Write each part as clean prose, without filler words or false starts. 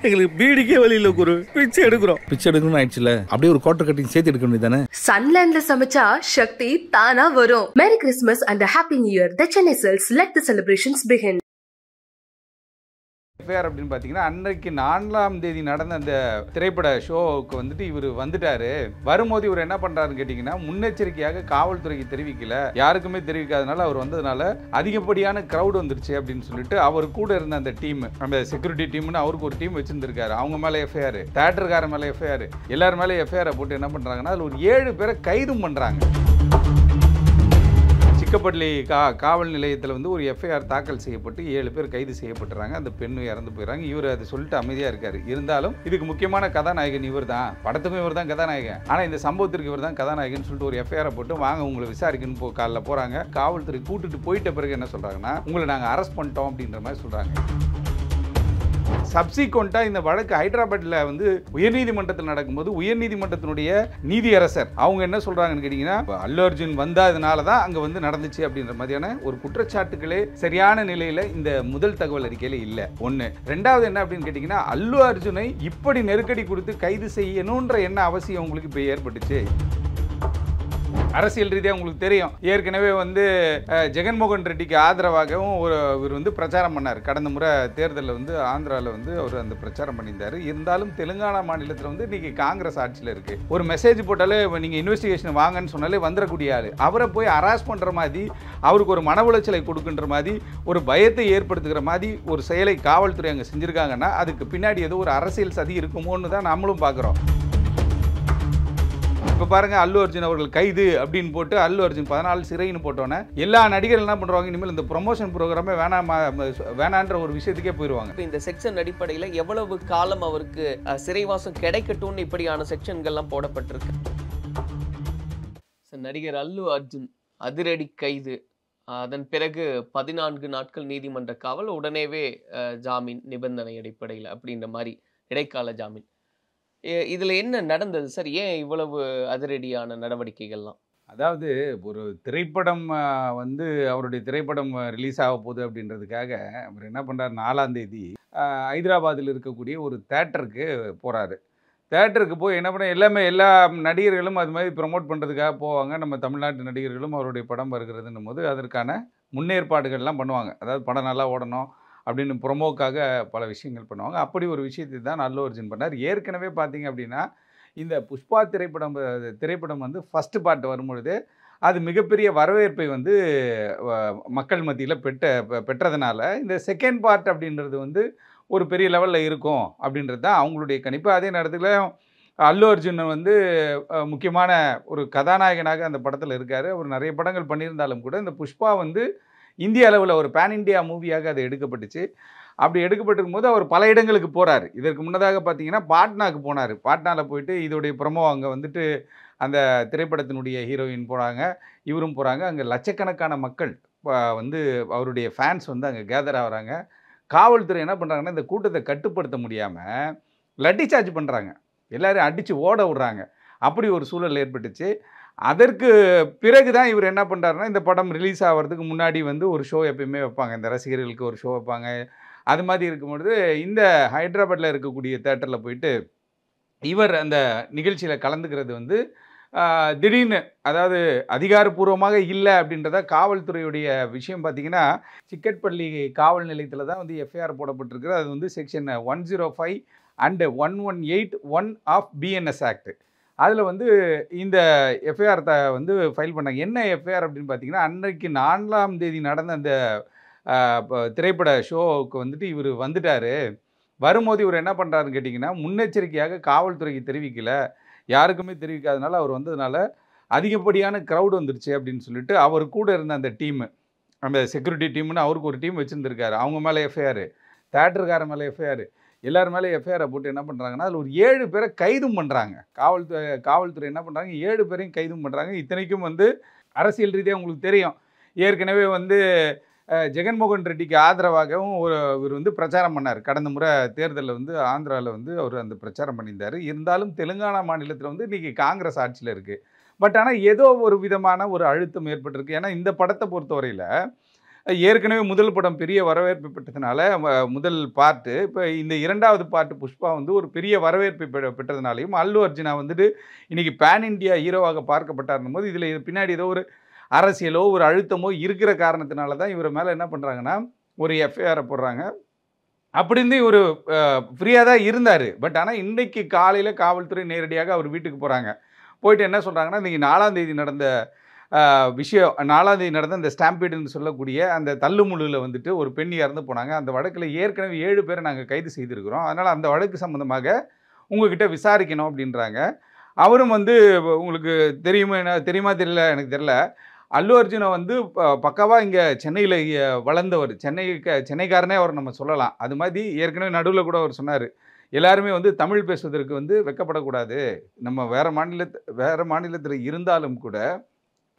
எங்களுக்கு பீடிக்கே வழியில் குரு பிச்சை எடுக்கிறோம். பிச்சை எடுக்கணும்னு ஆயிடுச்சுல, அப்படியே ஒரு குவார்டர் கட்டிங் சேர்த்து எடுக்க வேண்டியதானே. சன்லேண்ட்ல சமைச்சா சக்தி தானா வரும். Merry Christmas and happy new year. The Chennai Silks let the celebrations begin. FIR அப்படின்னு பார்த்தீங்கன்னா அன்றைக்கு 4ஆம் தேதி நடந்த அந்த திரைப்பட ஷோவுக்கு வந்துட்டு இவர் வந்துட்டாரு. வரும்போது இவர் என்ன பண்றாருன்னு கேட்டீங்கன்னா, முன்னெச்சரிக்கையாக காவல்துறைக்கு தெரிவிக்கல, யாருக்குமே தெரிவிக்காதனால அவர் வந்ததுனால அதிகப்படியான கிரௌட் வந்துருச்சு அப்படின்னு சொல்லிட்டு அவர் கூட இருந்த அந்த டீம், அந்த செக்யூரிட்டி டீம்னு அவருக்கு ஒரு டீம் வச்சிருந்திருக்காரு. அவங்க மேலே எஃப்ஐஆர், தேட்டருக்கார மேலே எஃப்ஐஆர், எல்லாரும் மேலே எஃப்ஐஆரை போட்டு என்ன பண்றாங்கன்னா அதில் ஒரு 7 பேரை கைதும் பண்றாங்க. சிக்கப்பள்ளி காவல் நிலையத்தில் வந்து ஒரு எஃப்ஐஆர் தாக்கல் செய்யப்பட்டு 7 பேர் கைது செய்யப்பட்டுறாங்க. அந்த பெண்ணு இறந்து போயிடறாங்க. இவர் அதை சொல்லிட்டு அமைதியாக இருக்காரு. இருந்தாலும் இதுக்கு முக்கியமான கதாநாயகன் இவர் தான், படத்துக்கும் இவர் தான் கதாநாயகன், ஆனால் இந்த சம்பவத்திற்கு இவர் தான் கதாநாயகன் சொல்லிட்டு ஒரு எஃப்ஐஆரை போட்டு வாங்க உங்களை விசாரிக்கணும் காலைல போகிறாங்க. காவல்துறை கூட்டுட்டு போயிட்ட பிறகு என்ன சொல்கிறாங்கன்னா, உங்களை நாங்கள் அரெஸ்ட் பண்ணிட்டோம் அப்படின்ற மாதிரி சொல்கிறாங்க. சப்சிக்வெண்ட்டாக இந்த வழக்கு ஹைதராபாத்தில் வந்து உயர்நீதிமன்றத்தில் நடக்கும்போது உயர்நீதிமன்றத்தினுடைய நீதியரசர் அவங்க என்ன சொல்கிறாங்கன்னு கேட்டிங்கன்னா, அல்லு அர்ஜுன் வந்ததுனால தான் அங்கே வந்து நடந்துச்சு அப்படின்ற மாதிரியான ஒரு குற்றச்சாட்டுகளே சரியான நிலையில் இந்த முதல் தகவல் அறிக்கையில் இல்லை. ஒன்று. ரெண்டாவது என்ன அப்படின்னு கேட்டிங்கன்னா, அல்லு அர்ஜுனை இப்படி நெருக்கடி கொடுத்து கைது செய்யணுன்ற என்ன அவசியம் உங்களுக்கு இப்போ ஏற்பட்டுச்சு? அரசியல் ரீதியாக உங்களுக்கு தெரியும், ஏற்கனவே வந்து ஜெகன்மோகன் ரெட்டிக்கு ஆதரவாகவும் இவர் வந்து பிரச்சாரம் பண்ணார். கடந்த முறை தேர்தலில் வந்து ஆந்திராவில் வந்து அவர் அந்த பிரச்சாரம் பண்ணியிருந்தார். இருந்தாலும் தெலுங்கானா மாநிலத்தில் வந்து இன்றைக்கி காங்கிரஸ் ஆட்சியில் இருக்குது. ஒரு மெசேஜ் போட்டாலே நீங்கள் இன்வெஸ்டிகேஷன் வாங்கன்னு சொன்னாலே வந்துடக்கூடிய ஆள், அவரை போய் ஹராஸ் பண்ணுற மாதிரி, அவருக்கு ஒரு மன உளைச்சலை கொடுக்குன்ற மாதிரி, ஒரு பயத்தை ஏற்படுத்துகிற மாதிரி ஒரு செயலை காவல்துறை அங்கே செஞ்சுருக்காங்கன்னா அதுக்கு பின்னாடி ஏதோ ஒரு அரசியல் சதி இருக்குமோன்னு தான் நம்மளும் பார்க்குறோம். இப்போ பாருங்கள், அல்லு அர்ஜுன் அவர்கள் கைது அப்படின்னு போட்டு அல்லு அர்ஜுன் 14 சிறைன்னு போட்டோன்னே எல்லா நடிகர்கள் என்ன பண்ணுறாங்க, இனிமேல் இந்த ப்ரொமோஷன் ப்ரோக்ராமே வேணான்ற ஒரு விஷயத்துக்கே போயிடுவாங்க. இந்த செக்ஷன் அடிப்படையில் எவ்வளவு காலம் அவருக்கு சிறைவாசம் கிடைக்கட்டும்னு இப்படியான செக்ஷன்கள்லாம் போடப்பட்டிருக்கு. நடிகர் அல்லு அர்ஜுன் அதிரடி கைது, அதன் பிறகு 14 நாட்கள் நீதிமன்ற காவல், உடனேவே ஜாமீன் நிபந்தனை அடிப்படையில் அப்படின்ற மாதிரி இடைக்கால ஜாமீன். இதில் என்ன நடந்தது சார்? ஏன் இவ்வளவு அதிரடியான நடவடிக்கைகள்லாம்? அதாவது ஒரு திரைப்படம் வந்து அவருடைய திரைப்படம் ரிலீஸ் ஆக போகுது அப்படின்றதுக்காக அவர் என்ன பண்ணுறார், 4ஆம் தேதி ஹைதராபாத்தில் இருக்கக்கூடிய ஒரு தேட்டருக்கு போகிறாரு. தேட்டருக்கு போய் என்ன பண்ண, எல்லா நடிகர்களும் அது மாதிரி ப்ரமோட் பண்ணுறதுக்காக போவாங்க. நம்ம தமிழ்நாட்டு நடிகர்களும் அவருடைய படம் வருகிறதுன்னும் போது அதற்கான முன்னேற்பாடுகள்லாம் பண்ணுவாங்க. அதாவது படம் நல்லா ஓடணும் அப்படின்னு ப்ரொமோக்காக பல விஷயங்கள் பண்ணுவாங்க. அப்படி ஒரு விஷயத்தை தான் அல்லு அர்ஜுன் பண்ணார். ஏற்கனவே பார்த்தீங்க அப்படின்னா இந்த புஷ்பா திரைப்படம் வந்து ஃபஸ்ட்டு பார்ட் வரும்பொழுது அது மிகப்பெரிய வரவேற்பை வந்து மக்கள் மத்தியில் பெற்றதுனால இந்த செகண்ட் பார்ட் அப்படின்றது வந்து ஒரு பெரிய லெவலில் இருக்கும் அப்படின்றது தான் அவங்களுடைய கணிப்பு. அதே நேரத்தில் அல்லு அர்ஜுன் வந்து முக்கியமான ஒரு கதாநாயகனாக அந்த படத்தில் இருக்கார். அவர் நிறைய படங்கள் பண்ணியிருந்தாலும் கூட இந்த புஷ்பா வந்து இந்திய அளவில் ஒரு பேன் இண்டியா மூவியாக அது எடுக்கப்பட்டுச்சு. அப்படி எடுக்கப்பட்டிருக்கும் போது அவர் பல இடங்களுக்கு போகிறார். இதற்கு முன்னதாக பார்த்தீங்கன்னா பாட்னாவுக்கு போனார். பாட்னாவில் போயிட்டு இதோடைய ப்ரொமோ அங்கே வந்துட்டு அந்த திரைப்படத்தினுடைய ஹீரோயின் போகிறாங்க, இவரும் போகிறாங்க. அங்கே லட்சக்கணக்கான மக்கள் வந்து அவருடைய ஃபேன்ஸ் வந்து அங்கே கேதர் ஆகிறாங்க. காவல்துறை என்ன பண்ணுறாங்கன்னா, இந்த கூட்டத்தை கட்டுப்படுத்த முடியாமல் லட்டி சார்ஜ் பண்ணுறாங்க, எல்லோரும் அடித்து ஓட விடுறாங்க. அப்படி ஒரு சூழல் ஏற்பட்டுச்சு. அதற்கு பிறகு தான் இவர் என்ன பண்ணுறாருன்னா, இந்த படம் ரிலீஸ் ஆகிறதுக்கு முன்னாடி வந்து ஒரு ஷோ எப்பயுமே வைப்பாங்க, இந்த ரசிகர்களுக்கு ஒரு ஷோ வைப்பாங்க. அது மாதிரி இருக்கும்பொழுது இந்த ஹைதராபாத்தில் இருக்கக்கூடிய தேட்டரில் போயிட்டு இவர் அந்த நிகழ்ச்சியில் கலந்துக்கிறது வந்து திடீர்னு, அதாவது அதிகாரப்பூர்வமாக இல்லை அப்படின்றத காவல்துறையுடைய விஷயம். பார்த்திங்கன்னா சிக்கட்பள்ளி காவல் நிலையத்தில் தான் வந்து எஃப்ஐஆர் போடப்பட்டிருக்குது. அது வந்து section 105 and 1181 of BNS act. அதில் வந்து இந்த எஃப்ஐஆர் வந்து ஃபைல் பண்ணாங்க. என்ன எஃப்ஐஆர் அப்படின்னு பார்த்தீங்கன்னா, அன்றைக்கு 4ஆம் தேதி நடந்த அந்த திரைப்பட ஷோவுக்கு வந்துட்டு இவர் வந்துட்டார். வரும்போது இவர் என்ன பண்ணுறாருன்னு கேட்டிங்கன்னா, முன்னெச்சரிக்கையாக காவல்துறைக்கு தெரிவிக்கல, யாருக்குமே தெரிவிக்காதனால அவர் வந்ததுனால அதிகப்படியான க்ரௌட் வந்துருச்சு அப்படின்னு சொல்லிட்டு அவர் கூட இருந்த அந்த டீமு, அந்த செக்யூரிட்டி டீம்னு அவருக்கு ஒரு டீம் வச்சுருந்துருக்காரு. அவங்க மேலே எஃப்ஐஆர், தேட்டருக்கார மேலே எஃப்ஐஆர், எல்லார் மேலே எஃப்ஐஆரை போட்டு என்ன பண்ணுறாங்கன்னா அதில் ஒரு 7 பேரை கைதும் பண்ணுறாங்க. காவல்துறை என்ன பண்ணுறாங்க, 7 பேரையும் கைதும் பண்ணுறாங்க. இத்தனைக்கும் வந்து அரசியல் ரீதியாக உங்களுக்கு தெரியும், ஏற்கனவே வந்து ஜெகன்மோகன் ரெட்டிக்கு ஆதரவாகவும் இவர் வந்து பிரச்சாரம் பண்ணார். கடந்த முறை தேர்தலில் வந்து ஆந்திராவில் வந்து அவர் அந்த பிரச்சாரம் பண்ணியிருந்தார். இருந்தாலும் தெலுங்கானா மாநிலத்தில் வந்து இன்றைக்கி காங்கிரஸ் ஆட்சியில் இருக்குது. பட் ஆனால் ஏதோ ஒரு விதமான ஒரு அழுத்தம் ஏற்பட்டிருக்கு. ஏன்னா இந்த படத்தை பொறுத்தவரையில் ஏற்கனவே முதல் படம் பெரிய வரவேற்பு பெற்றதுனால முதல் பார்ட்டு இப்போ இந்த 2வது பார்ட்டு புஷ்பா வந்து ஒரு பெரிய வரவேற்பை பெற்றதுனாலையும் அல்லு அர்ஜுனா வந்துட்டு இன்றைக்கி பேன் இண்டியா ஹீரோவாக பார்க்கப்பட்டாருன்னும் போது இதில் பின்னாடி ஏதோ ஒரு அரசியலோ ஒரு அழுத்தமோ இருக்கிற காரணத்தினால தான் இவர் மேலே என்ன பண்ணுறாங்கன்னா ஒரு எஃப்ஐஆரை போடுறாங்க. அப்படி இருந்து இவர் ஃப்ரீயாக தான் இருந்தார். பட் ஆனால் இன்றைக்கி காலையில் காவல்துறை நேரடியாக அவர் வீட்டுக்கு போகிறாங்க. போயிட்டு என்ன சொல்கிறாங்கன்னா, இன்றைக்கி 4ஆம் தேதி நடந்த விஷயம் 4ஆம் தேதி நடந்த இந்த ஸ்டாம்பீடுன்னு சொல்லக்கூடிய அந்த தள்ளுமுள்ளில் வந்துட்டு ஒரு பெண் இறந்து போனாங்க. அந்த வழக்கில் ஏற்கனவே 7 பேரை நாங்கள் கைது செய்திருக்கிறோம். அதனால் அந்த வழக்கு சம்மந்தமாக உங்ககிட்ட விசாரிக்கணும் அப்படின்றாங்க. அவரும் வந்து உங்களுக்கு தெரியுமா தெரியல எனக்கு தெரியல. அல்லு அர்ஜுனை வந்து பக்காவாக இங்கே சென்னையில் வளர்ந்தவர். சென்னைக்காரனே அவர் நம்ம சொல்லலாம். அது மாதிரி ஏற்கனவே நடுவில் கூட அவர் சொன்னார், எல்லாருமே வந்து தமிழ் பேசுவதற்கு வந்து வெட்கப்படக்கூடாது. நம்ம வேறு மாநிலத்தில் இருந்தாலும் கூட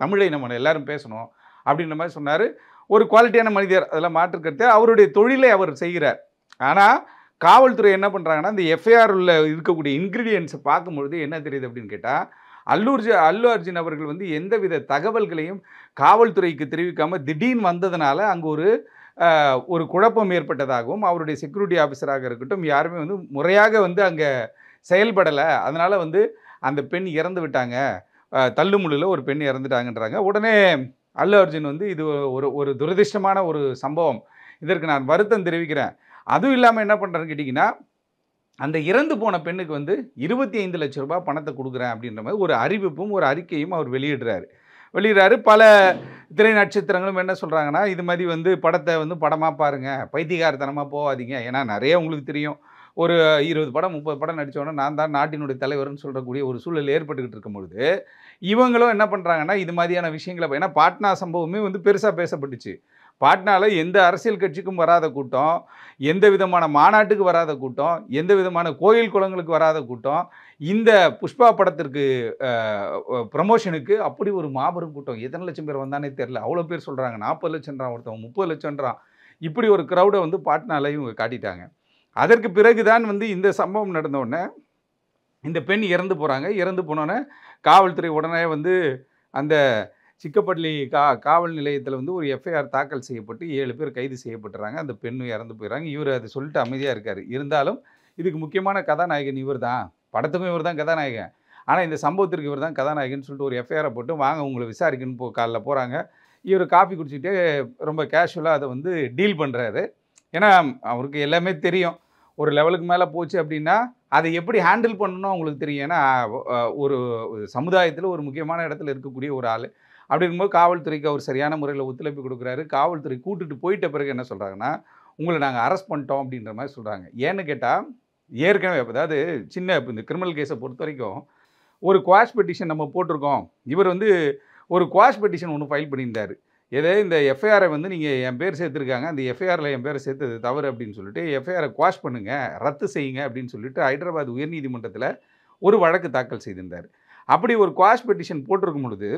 தமிழை நம்ம எல்லாரும் பேசணும் அப்படின்ற மாதிரி சொன்னார். ஒரு குவாலிட்டியான மனிதர், அதெல்லாம் மாற்றுக்கிறது. அவருடைய தொழிலை அவர் செய்கிறார். ஆனால் காவல்துறை என்ன பண்ணுறாங்கன்னா, இந்த எஃப்ஐஆரில் இருக்கக்கூடிய இன்க்ரீடியன்ஸை பார்க்கும்பொழுது என்ன தெரியுது அப்படின்னு கேட்டால், அல்லு அர்ஜுன் அவர்கள் வந்து எந்தவித தகவல்களையும் காவல்துறைக்கு தெரிவிக்காமல் திடீர்னு வந்ததுனால அங்கே ஒரு குழப்பம் ஏற்பட்டதாகவும், அவருடைய செக்யூரிட்டி ஆஃபீஸராக இருக்கட்டும் யாருமே வந்து முறையாக வந்து அங்கே செயல்படலை. அதனால் வந்து அந்த பெண் இறந்து விட்டாங்க, தள்ளுமுள்ளில் ஒரு பெண் இறந்துட்டாங்கன்றாங்க. உடனே அல்லு அர்ஜுன் வந்து இது ஒரு துரதிர்ஷ்டமான ஒரு சம்பவம், இதற்கு நான் வருத்தம் தெரிவிக்கிறேன். அதுவும் இல்லாமல் என்ன பண்ணுறேன்னு கேட்டிங்கன்னா, அந்த இறந்து போன பெண்ணுக்கு வந்து 25 லட்சம் ரூபாய் பணத்தை கொடுக்குறேன் அப்படின்ற மாதிரி ஒரு அறிவிப்பும் ஒரு அறிக்கையும் அவர் வெளியிடுறாரு. பல திரை நட்சத்திரங்களும் என்ன சொல்கிறாங்கன்னா, இது மாதிரி வந்து படத்தை வந்து படமாக பாருங்கள், பைத்தியகாரத்தனமாக போகாதீங்க. ஏன்னா நிறைய உங்களுக்கு தெரியும், ஒரு 20 படம் 30 படம் நடித்தோன்னா நான் தான் நாட்டினுடைய தலைவர்னு சொல்லக்கூடிய ஒரு சூழல் ஏற்பட்டுக்கிட்டு இருக்கும் பொழுது இவங்களும் என்ன பண்ணுறாங்கன்னா, இது மாதிரியான விஷயங்களை ஏன்னா பாட்னா சம்பவமே வந்து பெருசாக பேசப்பட்டுச்சு. பாட்னாவில் எந்த அரசியல் கட்சிக்கும் வராத கூட்டம், எந்த விதமான மாநாட்டுக்கு வராத கூட்டம், எந்த விதமான கோயில் குளங்களுக்கு வராத கூட்டம், இந்த புஷ்பா படத்திற்கு ப்ரமோஷனுக்கு அப்படி ஒரு மாபெரும் கூட்டம். எத்தனை லட்சம் பேர் வந்தானே தெரில, அவ்வளோ பேர் சொல்கிறாங்க. 40 லட்சம்ன்றான் ஒருத்தவங்க, 30 லட்சம்ன்றான். இப்படி ஒரு க்ரௌடை வந்து பாட்னாவில் இவங்க காட்டிட்டாங்க. அதற்கு பிறகு தான் வந்து இந்த சம்பவம் நடந்தோடனே இந்த பெண் இறந்து போகிறாங்க. இறந்து போனோன்னே காவல்துறை உடனே வந்து அந்த சிக்கப்பள்ளி காவல் நிலையத்தில் வந்து ஒரு எஃப்ஐஆர் தாக்கல் செய்யப்பட்டு 7 பேர் கைது செய்யப்பட்டுறாங்க. அந்த பெண்ணும் இறந்து போயிடறாங்க. இவர் அதை சொல்லிட்டு அமைதியாக இருக்கார். இருந்தாலும் இதுக்கு முக்கியமான கதாநாயகன் இவர் தான், படத்துக்கும் இவர் தான் கதாநாயகன். ஆனால் இந்த சம்பவத்திற்கு இவர் தான் கதாநாயகன் சொல்லிட்டு ஒரு எஃப்ஐஆரை போட்டு வாங்க உங்களை விசாரிக்கணும்னு காலைல போகிறாங்க. இவர் காஃபி குடிச்சிட்டு ரொம்ப கேஷுவலாக அதை வந்து டீல் பண்ணுறாரு. ஏன்னா அவருக்கு எல்லாமே தெரியும், ஒரு லெவலுக்கு மேலே போச்சு அப்படின்னா அதை எப்படி ஹேண்டில் பண்ணணும் அவங்களுக்கு தெரியும். ஏன்னா ஒரு சமுதாயத்தில் ஒரு முக்கியமான இடத்துல இருக்கக்கூடிய ஒரு ஆள். அப்படி இருக்கும்போது காவல்துறைக்கு அவர் சரியான முறையில் ஒத்துழைப்பு கொடுக்குறாரு. காவல்துறை கூட்டுட்டு போயிட்ட பிறகு என்ன சொல்கிறாங்கன்னா, உங்களை நாங்கள் அரெஸ்ட் பண்ணிட்டோம் அப்படின்ற மாதிரி சொல்கிறாங்க. ஏன்னு கேட்டால், ஏற்கனவே அதாவது இப்போ இந்த கிரிமினல் கேஸை பொறுத்த வரைக்கும் ஒரு குவாஷ் பெட்டிஷன் நம்ம போட்டிருக்கோம். இவர் வந்து ஒரு குவாஷ் பெட்டிஷன் ஒன்று ஃபைல் பண்ணியிருந்தார். இந்த எஃப்ஐஆரை வந்து நீங்கள் என் பேர் சேர்த்துருக்காங்க, அந்த எஃப்ஐஆரில் என் பேரை சேர்த்தது தவறு அப்படின்னு சொல்லிட்டு எஃப்ஐஆரை குவாஷ் பண்ணுங்கள், ரத்து செய்யுங்க அப்படின்னு சொல்லிட்டு ஹைதராபாத் உயர்நீதிமன்றத்தில் ஒரு வழக்கு தாக்கல் செய்திருந்தார். அப்படி ஒரு குவாஷ் பெட்டிஷன் போட்டிருக்கும் பொழுது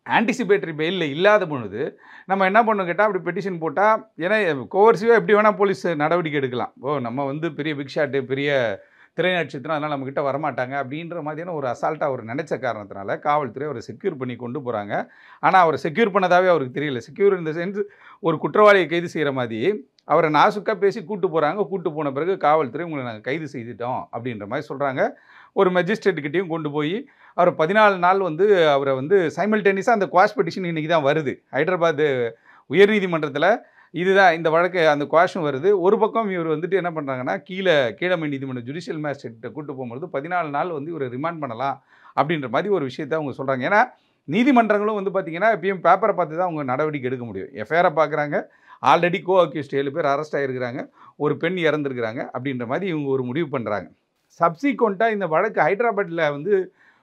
ஆன்டிசிபேட்டரி பெயிலில் இல்லாத பொழுது நம்ம என்ன பண்ணணும் கேட்டால், அப்படி பெட்டிஷன் போட்டால் ஏன்னா கோவர்சிவாக எப்படி வேணால் போலீஸ் நடவடிக்கை எடுக்கலாம். நம்ம வந்து பெரிய பிக் ஷாட்டு, பெரிய திரை நட்சத்திரம், அதனால் நம்மக்கிட்ட வரமாட்டாங்க அப்படின்ற மாதிரியான ஒரு அசால்ட்டாக அவர் நினச்ச காரணத்தினால காவல்துறை அவரை செக்யூர் பண்ணி கொண்டு போகிறாங்க. ஆனால் அவரை செக்யூர் பண்ணதாகவே அவருக்கு தெரியல. செக்யூர் இந்த சென்ஸ் ஒரு குற்றவாளியை கைது செய்கிற மாதிரி அவரை நாசுக்காக பேசி கூட்டு போகிறாங்க. கூட்டு போன பிறகு காவல்துறை உங்களை நாங்கள் கைது செய்துட்டோம் அப்படின்ற மாதிரி சொல்கிறாங்க. ஒரு மெஜிஸ்ட்ரேட்டுக்கிட்டையும் கொண்டு போய் அவர் 14 நாள் வந்து அவரை வந்து சைமல்டேனியஸாக அந்த குவாஷ் பெட்டிஷன் இன்றைக்கி தான் வருது ஹைதராபாத் உயர்நீதிமன்றத்தில். இதுதான் இந்த வழக்கு, அந்த குவாஷும் வருது. ஒரு பக்கம் இவர் வந்துட்டு என்ன பண்ணுறாங்கன்னா, கீழமை நீதிமன்ற ஜுடிஷியல் மேஜிஸ்ட்ரேட்டை கூட்டு போகும்போது 14 நாள் வந்து இவரை ரிமாண்ட் பண்ணலாம் அப்படின்ற மாதிரி ஒரு விஷயத்தை அவங்க சொல்கிறாங்க. ஏன்னா நீதிமன்றங்களும் வந்து பார்த்திங்கன்னா எப்பயும் பேப்பரை பார்த்து தான் அவங்க நடவடிக்கை எடுக்க முடியும். எஃப்ஐஆரை பார்க்குறாங்க, ஆல்ரெடி அக்யூஸ்ட் 7 பேர் அரெஸ்ட் ஆகிருக்கிறாங்க, ஒரு பெண் இறந்துருக்கிறாங்க அப்படின்ற மாதிரி இவங்க ஒரு முடிவு பண்ணுறாங்க. சப்சிக்வெண்ட்டாக இந்த வழக்கு ஹைதராபாத்தில் வந்து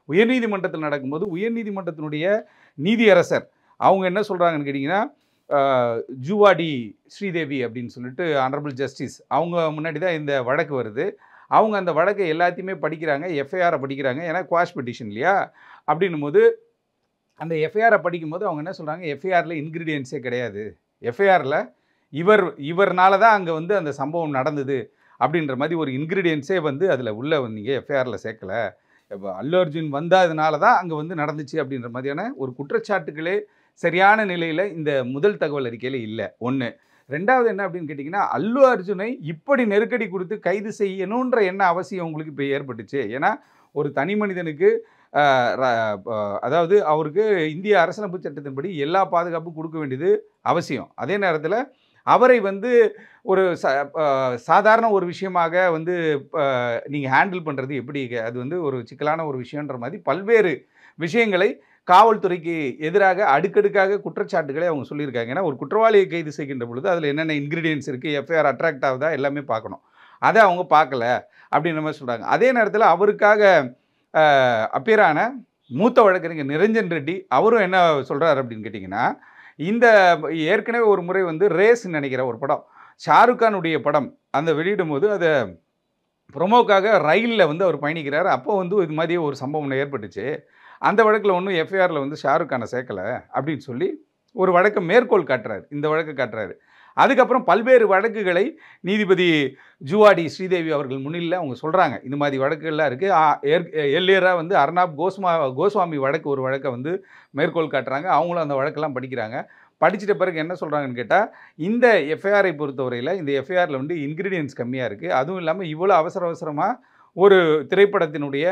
உயர்நீதிமன்றத்தில் நடக்கும்போது உயர்நீதிமன்றத்தினுடைய நீதியரசர் அவங்க என்ன சொல்கிறாங்கன்னு கேட்டிங்கன்னா, ஜூவாடி ஸ்ரீதேவி அப்படின்னு சொல்லிட்டு ஆனரபிள் ஜஸ்டிஸ் அவங்க முன்னாடி தான் இந்த வழக்கு வருது. அவங்க அந்த வழக்கை எல்லாத்தையுமே படிக்கிறாங்க, எஃப்ஐஆரை படிக்கிறாங்க. ஏன்னா குவாஷ் பெட்டிஷன் இல்லையா, அப்படின்னும் போது அந்த எஃப்ஐஆரை படிக்கும்போது அவங்க என்ன சொல்கிறாங்க, எஃப்ஐஆரில் இன்க்ரீடியன்ஸே கிடையாது, எஃப்ஐஆரில் இவர்னால தான் அங்கே வந்து அந்த சம்பவம் நடந்தது அப்படின்ற மாதிரி ஒரு இன்க்ரீடியன்ஸே வந்து அதில் உள்ள நீங்கள் எஃப்ஐஆரில் சேர்க்கலை, அல்லு அர்ஜுன் வந்ததுனால தான் அங்கே வந்து நடந்துச்சு அப்படின்ற மாதிரியான ஒரு குற்றச்சாட்டுகளே சரியான நிலையில் இந்த முதல் தகவல் அறிக்கையில் இல்லை. ஒன்று. ரெண்டாவது என்ன அப்படின்னு கேட்டிங்கன்னா, அல்லு அர்ஜுனை இப்படி நெருக்கடி கொடுத்து கைது செய்யணுன்ற என்ன அவசியம் உங்களுக்கு இப்போ ஏற்பட்டுச்சு? ஏன்னா ஒரு தனி மனிதனுக்கு அதாவது அவருக்கு இந்திய அரசியலமைப்பு சட்டத்தின்படி எல்லா பாதுகாப்பும் கொடுக்க வேண்டியது அவசியம். அதே நேரத்தில் அவரை வந்து ஒரு சாதாரண ஒரு விஷயமாக வந்து நீங்கள் ஹேண்டில் பண்ணுறது எப்படி? அது வந்து ஒரு சிக்கலான ஒரு விஷயன்ற மாதிரி பல்வேறு விஷயங்களை காவல்துறைக்கு எதிராக அடுக்கடுக்காக குற்றச்சாட்டுகளை அவங்க சொல்லியிருக்காங்க. ஏன்னா ஒரு குற்றவாளியை கைது செய்கின்ற பொழுது அதில் என்னென்ன இன்க்ரீடியன்ஸ் இருக்குது, எஃப்ஐஆர் அட்ராக்ட் ஆகுதா, எல்லாமே பார்க்கணும். அதை அவங்க பார்க்கல அப்படின்ற மாதிரி சொல்கிறாங்க. அதே நேரத்தில் அவருக்காக அப்பியரான மூத்த வழக்கறிஞர் நிரஞ்சன் ரெட்டி அவரும் என்ன சொல்கிறார் அப்படின்னு கேட்டிங்கன்னா, இந்த ஏற்கனவே ஒரு முறை வந்து ரேஸ்ன்னு நினைக்கிற ஒரு படம், ஷாருக் கானுடைய படம் அந்த வெளியிடும் போது அதை ப்ரொமோக்காக ரயிலில் வந்து அவர் பயணிக்கிறார். அப்போ வந்து இது மாதிரி ஒரு சம்பவம் ஏற்பட்டுச்சு. அந்த வழக்கில் ஒன்றும் எஃப்ஐஆரில் வந்து ஷாருக் கானை சேர்க்கலை அப்படின்னு சொல்லி ஒரு வழக்கை மேற்கோள் காட்டுறாரு, இந்த வழக்கை காட்டுறாரு. அதுக்கப்புறம் பல்வேறு வழக்குகளை நீதிபதி ஜுவாடி ஸ்ரீதேவி அவர்கள் முன்னிலையில் அவங்க சொல்கிறாங்க. இந்த மாதிரி வழக்குகள்லாம் இருக்குது. எர்லியராக வந்து அர்னாப் கோஸ்வாமி வழக்கு ஒரு வழக்கை வந்து மேற்கோள் காட்டுறாங்க. அவங்களும் அந்த வழக்கெல்லாம் படிக்கிறாங்க. படிச்சிட்ட பிறகு என்ன சொல்கிறாங்கன்னு கேட்டால், இந்த எஃப்ஐஆரை பொறுத்தவரையில் இந்த எஃப்ஐஆரில் வந்து இன்க்ரீடியன்ஸ் கம்மியாக இருக்குது. அதுவும் இல்லாமல் இவ்வளோ அவசரமாக ஒரு திரைப்படத்தினுடைய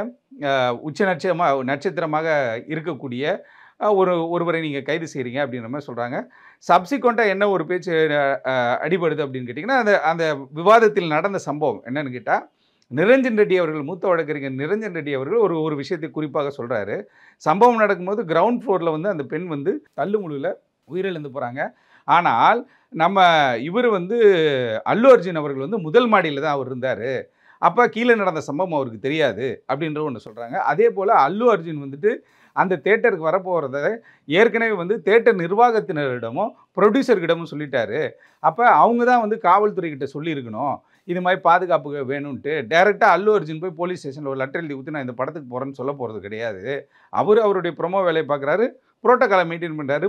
நட்சத்திரமாக இருக்கக்கூடிய ஒருவரை நீங்கள் கைது செய்கிறீங்க அப்படின்ற மாதிரி சொல்கிறாங்க. சப்சிக்வெண்ட்டாக என்ன ஒரு பேச்சு அடிபடுது அப்படின்னு கேட்டிங்கன்னா, அந்த விவாதத்தில் நடந்த சம்பவம் என்னன்னு கேட்டால், நிரஞ்சன் ரெட்டி அவர்கள், மூத்த வழக்கறிஞர் நிரஞ்சன் ரெட்டி அவர்கள் ஒரு விஷயத்தை குறிப்பாக சொல்கிறாரு. சம்பவம் நடக்கும்போது கிரவுண்ட் ஃப்ளோரில் வந்து அந்த பெண் வந்து தள்ளுமுழுவில் உயிரிழந்து போகிறாங்க. ஆனால் நம்ம இவர் வந்து அல்லு அர்ஜுன் அவர்கள் வந்து முதல் மாடியில் தான் அவர் இருந்தார். அப்போ கீழே நடந்த சம்பவம் அவருக்கு தெரியாது அப்படின்ற ஒன்று சொல்கிறாங்க. அதே போல் அல்லு அர்ஜுன் வந்துட்டு அந்த தேட்டருக்கு வரப்போகிறத ஏற்கனவே வந்து தேட்டர் நிர்வாகத்தினரிடமும் ப்ரொடியூசர்கிடமும் சொல்லிட்டாரு. அப்போ அவங்க தான் வந்து காவல்துறைக்கிட்ட சொல்லியிருக்கணும், இது மாதிரி பாதுகாப்பு வேணும்ன்ட்டு. டைரெக்டாக அல்லு அர்ஜுன் போய் போலீஸ் ஸ்டேஷனில் ஒரு லெட்டர் எழுதி ஊற்றி நான் இந்த படத்துக்கு போகிறேன்னு சொல்ல போகிறது கிடையாது. அவருடைய ப்ரொமோ வேலையை பார்க்குறாரு, ப்ரோட்டோக்காலை மெயின்டைன் பண்ணுறாரு.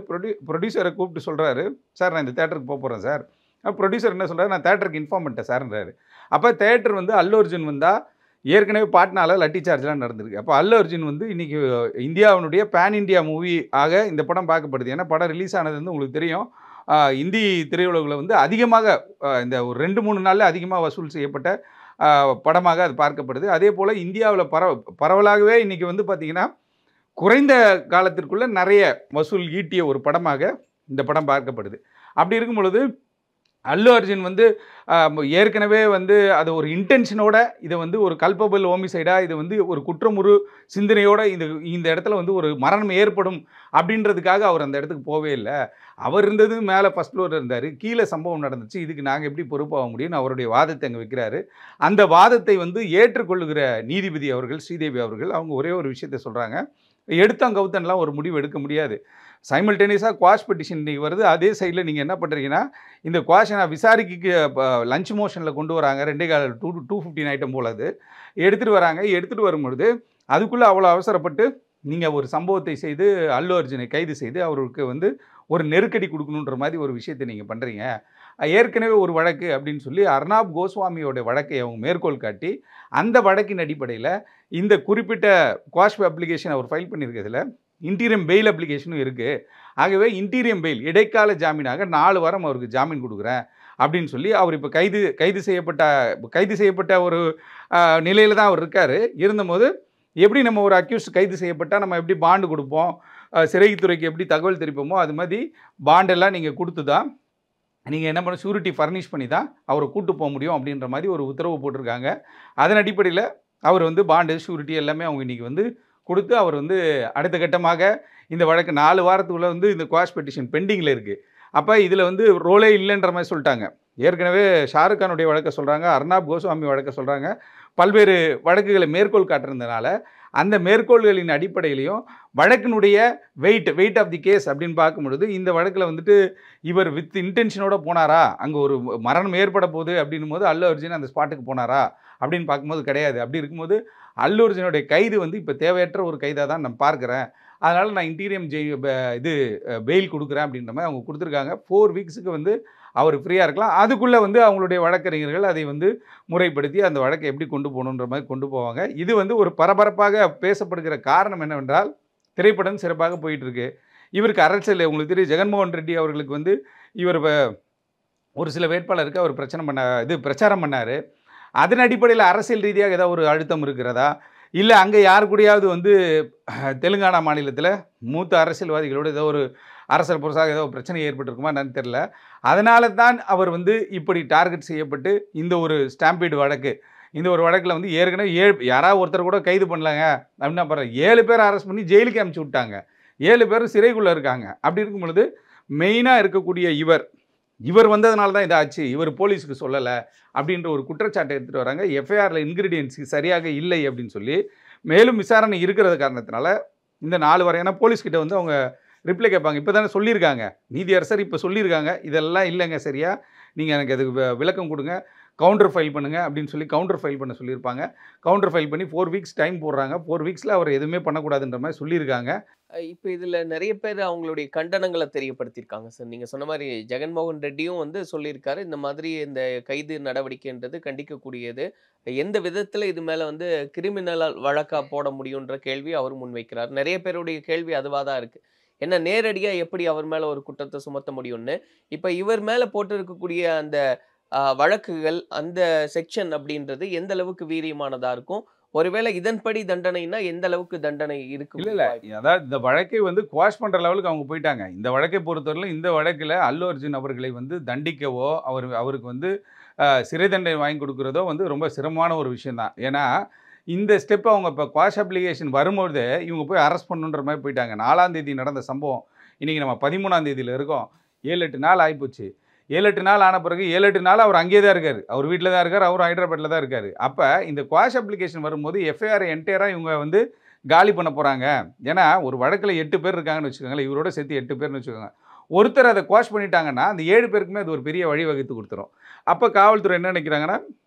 ப்ரொடியூசரை கூப்பிட்டு சொல்கிறாரு, சார் நான் இந்த தேட்டருக்கு போகிறேன் சார். ப்ரொடியூசர் என்ன சொல்கிறாரு, நான் தேட்டருக்கு இன்ஃபார்ம் பண்ணிட்டேன் சார்ன்றாரு. அப்போ தேட்டர் வந்து அல்லு அர்ஜுன் வந்தால் ஏற்கனவே பாட்னால லட்டி சார்ஜ்லாம் நடந்திருக்கு. அப்போ அல்லு அர்ஜுன் வந்து இன்றைக்கி இந்தியாவினுடைய பேன் இண்டியா மூவி ஆக இந்த படம் பார்க்கப்படுது. ஏன்னா படம் ரிலீஸ் ஆனது வந்து உங்களுக்கு தெரியும், இந்தி திரையுலகில் வந்து அதிகமாக இந்த ஒரு 2-3 நாளில் அதிகமாக வசூல் செய்யப்பட்ட படமாக அது பார்க்கப்படுது. அதே போல் இந்தியாவில் பரவலாகவே இன்றைக்கி வந்து பார்த்திங்கன்னா குறைந்த காலத்திற்குள்ளே நிறைய வசூல் ஈட்டிய ஒரு படமாக இந்த படம் பார்க்கப்படுது. அப்படி இருக்கும் பொழுது அல்லு அர்ஜுன் வந்து ஏற்கனவே வந்து அது ஒரு இன்டென்ஷனோட இதை வந்து ஒரு கல்பபிள் ஹோமிசைடாக இது வந்து ஒரு குற்றமுறு சிந்தனையோடு இந்த இடத்துல வந்து ஒரு மரணம் ஏற்படும் அப்படின்றதுக்காக அவர் அந்த இடத்துக்கு போவே இல்லை. அவர் இருந்தது மேலே ஃபஸ்ட் ஃப்ளோரில் இருந்தார், கீழே சம்பவம் நடந்துச்சு, இதுக்கு நாங்கள் எப்படி பொறுப்பாக முடியும்னு அவருடைய வாதத்தை அங்கே வைக்கிறாரு. அந்த வாதத்தை வந்து ஏற்றுக்கொள்ளுகிற நீதிபதி அவர்கள், ஸ்ரீதேவி அவர்கள், அவங்க ஒரே ஒரு விஷயத்தை சொல்கிறாங்க, எடுத்தோம் கவுத்தன்லாம் ஒரு முடிவு எடுக்க முடியாது. சைமல்டேனியஸாக குவாஷ் பெட்டிஷன் இன்றைக்கி வருது. அதே சைடில் நீங்கள் என்ன பண்ணுறீங்கன்னா, இந்த குவாஷனை விசாரிக்கைக்கு லஞ்ச் மோஷனில் கொண்டு வராங்க. 250 ஐட்டம் போல் அது எடுத்துகிட்டு வராங்க. எடுத்துகிட்டு வரும்பொழுது அதுக்குள்ளே அவ்வளோ அவசரப்பட்டு நீங்கள் ஒரு சம்பவத்தை செய்து அல்லு அர்ஜுனை கைது செய்து அவருக்கு வந்து ஒரு நெருக்கடி கொடுக்கணுன்ற மாதிரி ஒரு விஷயத்தை நீங்கள் பண்ணுறீங்க. ஏற்கனவே ஒரு வழக்கு அப்படின்னு சொல்லி அர்னாப் கோஸ்வாமியோட வழக்கை அவங்க மேற்கோள் காட்டி அந்த வழக்கின் அடிப்படையில் இந்த குறிப்பிட்ட குவாஷ் அப்ளிகேஷன் அவர் ஃபைல் பண்ணியிருக்கிறதுல இன்டீரியம் பெயில் அப்ளிகேஷனும் இருக்குது. ஆகவே இன்டீரியம் பெயில் இடைக்கால ஜாமீனாக 4 வாரம் அவருக்கு ஜாமீன் கொடுக்குறேன் அப்படின்னு சொல்லி அவர் இப்போ கைது செய்யப்பட்ட ஒரு நிலையில் தான் அவர் இருக்கார். இருந்தபோது எப்படி நம்ம ஒரு அக்யூஸ்ட் கைது செய்யப்பட்டால் நம்ம எப்படி பாண்டு கொடுப்போம், சிறைத்துறைக்கு எப்படி தகவல் தெரிவிப்போமோ அது மாதிரி பாண்டெல்லாம் நீங்கள் கொடுத்து தான் நீங்கள் என்ன பண்ண ஷூரிட்டி ஃபர்னிஷ் பண்ணி தான் அவரை கூட்டு போக முடியும் அப்படின்ற மாதிரி ஒரு உத்தரவு போட்டிருக்காங்க. அதன் அடிப்படையில் அவர் வந்து பாண்டு ஷூரிட்டி எல்லாமே அவங்க இன்றைக்கி வந்து கொடுத்து அவர் வந்து அடுத்த கட்டமாக இந்த வழக்கு 4 வாரத்துக்குள்ளே வந்து இந்த குவாஷ் பெட்டிஷன் பெண்டிங்கில் இருக்குது. அப்போ இதில் வந்து ரோலே இல்லைன்ற மாதிரி சொல்லிட்டாங்க. ஏற்கனவே ஷாருக் கானுடைய வழக்கை சொல்கிறாங்க, அர்னாப் கோஸ்வாமி வழக்கை சொல்கிறாங்க, பல்வேறு வழக்குகளை மேற்கோள் காட்டுறதுனால அந்த மேற்கோள்களின் அடிப்படையிலையும் வழக்கினுடைய வெயிட் ஆஃப் தி கேஸ் அப்படின்னு பார்க்கும்பொழுது இந்த வழக்கில் வந்துட்டு இவர் வித் இன்டென்ஷனோட போனாரா, அங்கே ஒரு மரணம் ஏற்பட போகுது அப்படின்னும் போது அல்லு அர்ஜுன் அந்த ஸ்பாட்டுக்கு போனாரா அப்படின்னு பார்க்கும்போது கிடையாது. அப்படி இருக்கும்போது அல்லு அர்ஜுனுடைய கைது வந்து இப்போ தேவையற்ற ஒரு கைதாக தான் நான் பார்க்குறேன். அதனால் நான் இன்டீரியம் பெயில் கொடுக்குறேன் அப்படின்ற மாதிரி அவங்க கொடுத்துருக்காங்க. 4 வீக்ஸுக்கு வந்து அவர் ஃப்ரீயாக இருக்கலாம். அதுக்குள்ளே வந்து அவங்களுடைய வழக்கறிஞர்கள் அதை வந்து முறைப்படுத்தி அந்த வழக்கை எப்படி கொண்டு போகணுன்ற மாதிரி கொண்டு போவாங்க. இது வந்து ஒரு பரபரப்பாக பேசப்படுகிற காரணம் என்னவென்றால் திரைப்படம் சிறப்பாக போயிட்டுருக்கு. இவருக்கு அரசியல் உங்களுக்கு தெரியும், ஜெகன்மோகன் ரெட்டி அவர்களுக்கு வந்து இவர் ஒரு சில வேட்பாளருக்கு அவர் பிரச்சாரம் பண்ணார். அதன் அடிப்படையில் அரசியல் ரீதியாக ஏதாவது ஒரு அழுத்தம் இருக்கிறதா, இல்லை அங்கே யார் கூடயாவது வந்து தெலுங்கானா மாநிலத்தில் மூத்த அரசியல்வாதிகளோடு ஏதோ ஒரு அரசியல் புரசாக ஏதோ பிரச்சனை ஏற்பட்டிருக்குமா என்னன்னு தெரியல. அதனால தான் அவர் வந்து இப்படி டார்கெட் செய்யப்பட்டு இந்த ஒரு ஸ்டாம்பீடு வழக்கு, இந்த ஒரு வழக்கில் வந்து ஏற்கனவே யாராவது ஒருத்தர் கூட கைது பண்ணலாங்க அப்படின்னா பாருங்கள், 7 பேர் அரெஸ்ட் பண்ணி ஜெயிலுக்கு அனுப்பிச்சி விட்டாங்க, 7 பேரும் சிறைக்குள்ளே இருக்காங்க. அப்படி இருக்கும் பொழுது மெயினாக இருக்கக்கூடிய இவர் வந்ததுனால தான் இதாச்சு, இவர் போலீஸுக்கு சொல்லலை அப்படின்ற ஒரு குற்றச்சாட்டை எடுத்துகிட்டு வராங்க. எஃப்ஐஆரில் இன்கிரீடியன்ஸ் சரியாக இல்லை அப்படின்னு சொல்லி மேலும் விசாரணை இருக்கிறது காரணத்தினால இந்த 4 வரையான போலீஸ்கிட்ட வந்து அவங்க ரிப்ளை கேட்பாங்க. இப்போ தானே சொல்லியிருக்காங்க, நீதியரசர் இப்போ சொல்லியிருக்காங்க, இதெல்லாம் இல்லைங்க சரியா, நீங்கள் எனக்கு அதுக்கு விளக்கம் கொடுங்க, கவுண்டர் ஃபைல் பண்ணுங்கள் அப்படின்னு சொல்லி கவுண்டர் ஃபைல் பண்ண சொல்லியிருப்பாங்க. கவுண்டர் ஃபைல் பண்ணி 4 வீக்ஸ் டைம் போடுறாங்க. 4 வீக்ஸில் அவர் எதுவுமே பண்ணக்கூடாதுன்ற மாதிரி சொல்லியிருக்காங்க. இப்போ இதில் நிறைய பேர் அவங்களுடைய கண்டனங்களை தெரியப்படுத்தியிருக்காங்க சார். நீங்கள் சொன்ன மாதிரி ஜெகன்மோகன் ரெட்டியும் வந்து சொல்லியிருக்காரு, இந்த மாதிரி இந்த கைது நடவடிக்கைன்றது கண்டிக்கக்கூடியது, எந்த விதத்தில் இது மேலே வந்து கிரிமினல் வழக்காக போட முடியுன்ற கேள்வி அவர் முன்வைக்கிறார். நிறைய பேருடைய கேள்வி அதுவாக தான் இருக்குது. ஏன்னா நேரடியாக எப்படி அவர் மேலே ஒரு குற்றத்தை சுமத்த முடியும்னு. இப்போ இவர் மேலே போட்டு இருக்கக்கூடிய அந்த வழக்குகள், அந்த செக்ஷன் அப்படின்றது எந்த அளவுக்கு வீரியமானதாக இருக்கும், ஒருவேளை இதன்படி தண்டனைனா எந்த அளவுக்கு தண்டனை இருக்கு? இல்லை, அதாவது இந்த வழக்கை வந்து குவாஷ் பண்ணுற லெவலுக்கு அவங்க போயிட்டாங்க. இந்த வழக்கை பொறுத்தவரையிலும் இந்த வழக்கில் அல்லு அர்ஜுன் அவர்களை வந்து தண்டிக்கவோ அவருக்கு வந்து சிறை தண்டனை வாங்கி கொடுக்குறதோ வந்து ரொம்ப சிரமமான ஒரு விஷயந்தான். ஏன்னா இந்த ஸ்டெப் அவங்க இப்போ குவாஷ் அப்ளிகேஷன் வரும்போது இவங்க போய் அரெஸ்ட் பண்ணுன்ற மாதிரி போயிட்டாங்க. 4ஆம் தேதி நடந்த சம்பவம், இன்றைக்கி நம்ம 13ஆம் தேதியில் இருக்கோம். 7-8 நாள் ஆகிப்போச்சு. 7-8 நாள் ஆன பிறகு 7-8 நாள் அவர் அங்கேயே தான் இருக்கார், அவர் வீட்டில் தான் இருக்கார், அவர் ஹைதராபாத்தில் தான் இருக்கார். அப்போ இந்த குவாஷ் அப்ளிகேஷன் வரும்போது எஃப்ஐஆர் என்டையராக இவங்க வந்து காலி பண்ண போகிறாங்க. ஏன்னா ஒரு வழக்கில் 8 பேர் இருக்காங்கன்னு வச்சுக்கோங்களேன், இவரோட சேர்த்து 8 பேர்னு வச்சுக்கோங்க. ஒருத்தர் அதை குவாஷ் பண்ணிட்டாங்கன்னா அந்த 7 பேருக்குமே அது ஒரு பெரிய வழி வகுத்து கொடுத்துரும். அப்போ காவல்துறை என்ன நினைக்கிறாங்கன்னா,